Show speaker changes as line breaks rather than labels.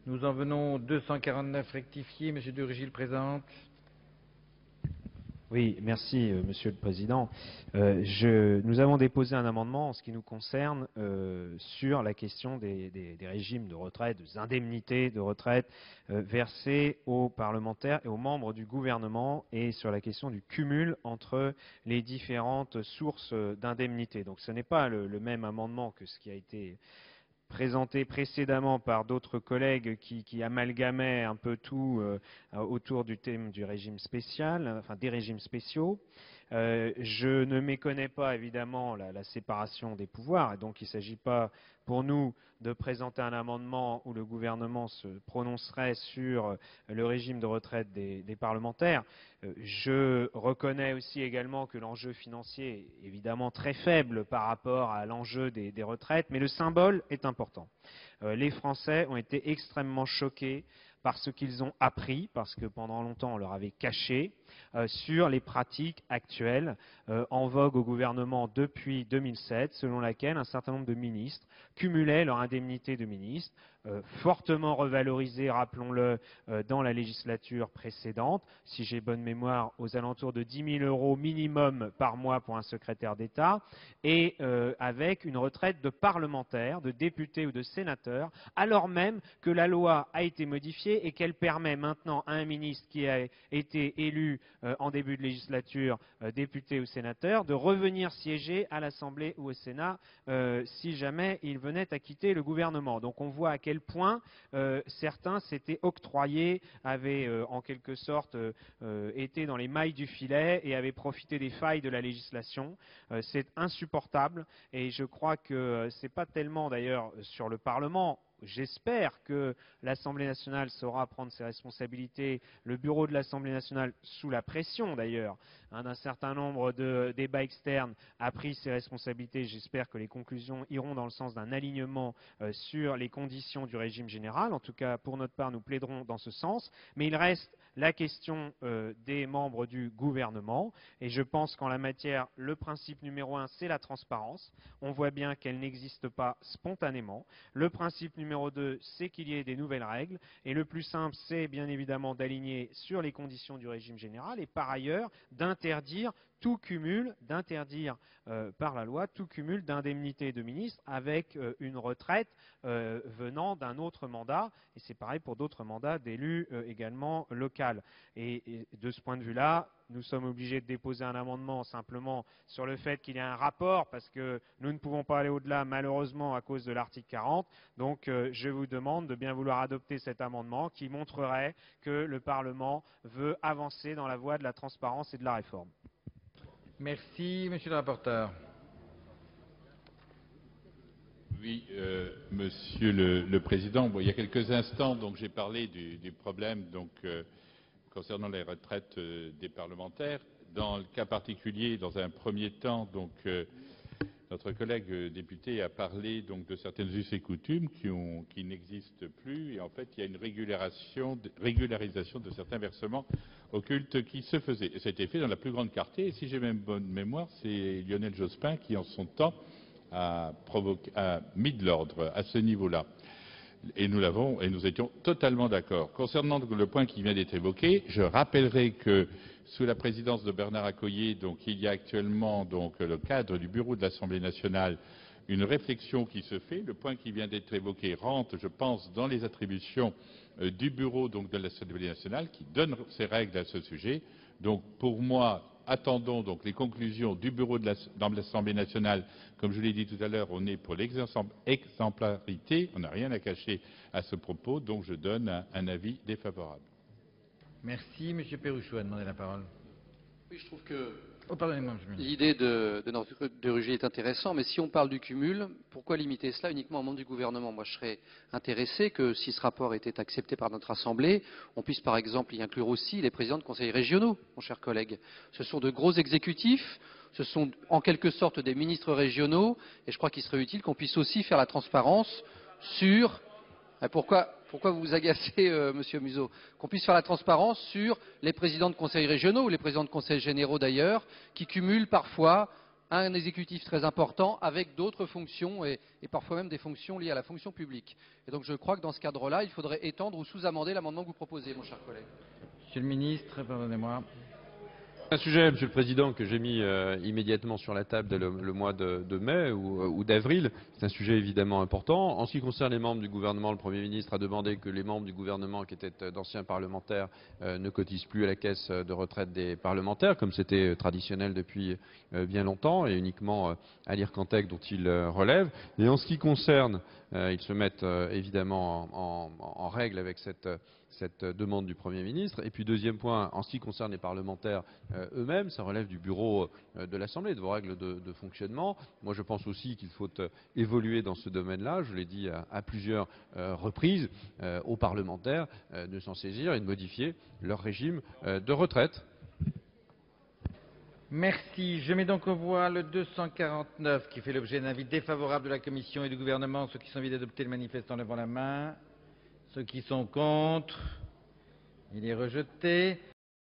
Nous en venons au 249 rectifié. Monsieur de Rugy le présente.
Oui, merci Monsieur le Président. Nous avons déposé un amendement en ce qui nous concerne sur la question des régimes de retraite, des indemnités de retraite versées aux parlementaires et aux membres du gouvernement et sur la question du cumul entre les différentes sources d'indemnités. Donc ce n'est pas le même amendement que ce qui a été présenté précédemment par d'autres collègues qui amalgamaient un peu tout autour du thème du régime spécial, enfin des régimes spéciaux. Je ne méconnais pas évidemment la séparation des pouvoirs, et donc il ne s'agit pas pour nous de présenter un amendement où le gouvernement se prononcerait sur le régime de retraite des parlementaires. Je reconnais aussi également que l'enjeu financier est évidemment très faible par rapport à l'enjeu des retraites, mais le symbole est important. Les Français ont été extrêmement choqués par ce qu'ils ont appris, parce que pendant longtemps on leur avait caché, sur les pratiques actuelles en vogue au gouvernement depuis 2007, selon laquelle un certain nombre de ministres cumulaient leur indemnité de ministre, fortement revalorisée, rappelons-le, dans la législature précédente, si j'ai bonne mémoire, aux alentours de 10 000 € minimum par mois pour un secrétaire d'État, et avec une retraite de parlementaire, de député ou de sénateur, alors même que la loi a été modifiée et qu'elle permet maintenant à un ministre qui a été élu en début de législature, député ou sénateur, de revenir siéger à l'Assemblée ou au Sénat si jamais il venait à quitter le gouvernement. Donc on voit à quel point certains s'étaient octroyés, avaient en quelque sorte été dans les mailles du filet et avaient profité des failles de la législation. C'est insupportable et je crois que ce n'est pas tellement d'ailleurs sur le Parlement. J'espère que l'Assemblée nationale saura prendre ses responsabilités, le bureau de l'Assemblée nationale, sous la pression d'ailleurs d'un certain nombre de débats externes, a pris ses responsabilités. J'espère que les conclusions iront dans le sens d'un alignement sur les conditions du régime général. En tout cas, pour notre part, nous plaiderons dans ce sens. Mais il reste la question des membres du gouvernement. Et je pense qu'en la matière, le principe numéro 1, c'est la transparence. On voit bien qu'elle n'existe pas spontanément. Le principe numéro 2, c'est qu'il y ait des nouvelles règles. Et le plus simple, c'est bien évidemment d'aligner sur les conditions du régime général et par ailleurs d'interdire tout cumul, d'interdire par la loi tout cumul d'indemnités de ministre avec une retraite venant d'un autre mandat. Et c'est pareil pour d'autres mandats d'élus également locaux. Et de ce point de vue-là, nous sommes obligés de déposer un amendement simplement sur le fait qu'il y a un rapport, parce que nous ne pouvons pas aller au-delà, malheureusement, à cause de l'article 40. Donc, je vous demande de bien vouloir adopter cet amendement qui montrerait que le Parlement veut avancer dans la voie de la transparence et de la réforme.
Merci, monsieur le rapporteur.
Oui, Monsieur le Président, bon, il y a quelques instants, donc j'ai parlé du problème concernant les retraites des parlementaires. Dans le cas particulier, dans un premier temps, notre collègue député a parlé de certaines us et coutumes qui n'existent plus, et en fait il y a une régularisation de certains versements occultes qui se faisaient. Et ça a été fait dans la plus grande clarté, et si j'ai même bonne mémoire, c'est Lionel Jospin qui en son temps a mis de l'ordre à ce niveau-là. Et nous étions totalement d'accord. Concernant le point qui vient d'être évoqué, je rappellerai que sous la présidence de Bernard Accoyer, il y a actuellement le cadre du bureau de l'Assemblée nationale, une réflexion qui se fait. Le point qui vient d'être évoqué rentre, je pense, dans les attributions du bureau de l'Assemblée nationale qui donne ses règles à ce sujet. Donc pour moi, attendons les conclusions du bureau de l'Assemblée nationale. Comme je l'ai dit tout à l'heure, on est pour l'exemplarité, on n'a rien à cacher à ce propos, donc je donne un avis défavorable.
Merci, monsieur Péruchou a demandé la parole.
Oui, je trouve que
pardonnez-moi, monsieur.
L'idée de notre de Rugy est intéressante, mais si on parle du cumul, pourquoi limiter cela uniquement aux membres du gouvernement? Moi, je serais intéressé que si ce rapport était accepté par notre Assemblée, on puisse par exemple y inclure aussi les présidents de conseils régionaux, mon cher collègue. Ce sont de gros exécutifs, ce sont en quelque sorte des ministres régionaux, et je crois qu'il serait utile qu'on puisse aussi faire la transparence sur... Pourquoi vous vous agacez, Monsieur Museau? Qu'on puisse faire la transparence sur les présidents de conseils régionaux ou les présidents de conseils généraux d'ailleurs, qui cumulent parfois un exécutif très important avec d'autres fonctions et parfois même des fonctions liées à la fonction publique. Et donc je crois que dans ce cadre-là, il faudrait étendre ou sous-amender l'amendement que vous proposez, mon cher collègue.
Monsieur le ministre, pardonnez-moi.
Un sujet, Monsieur le Président, que j'ai mis immédiatement sur la table dès le mois de mai ou d'avril. C'est un sujet évidemment important. En ce qui concerne les membres du gouvernement, le Premier ministre a demandé que les membres du gouvernement qui étaient d'anciens parlementaires ne cotisent plus à la caisse de retraite des parlementaires, comme c'était traditionnel depuis bien longtemps, et uniquement à l'IRCANTEC dont ils relèvent. Et en ce qui concerne, ils se mettent évidemment en règle avec cette demande du Premier ministre. Et puis deuxième point, en ce qui concerne les parlementaires eux-mêmes, ça relève du bureau de l'Assemblée, de vos règles de fonctionnement. Moi je pense aussi qu'il faut évoluer dans ce domaine-là, je l'ai dit à plusieurs reprises, aux parlementaires de s'en saisir et de modifier leur régime de retraite.
Merci. Je mets donc aux voix le 249 qui fait l'objet d'un avis défavorable de la Commission et du Gouvernement. Ceux qui sont envie d'adopter le manifeste en levant la main. Ceux qui sont contre, il est rejeté.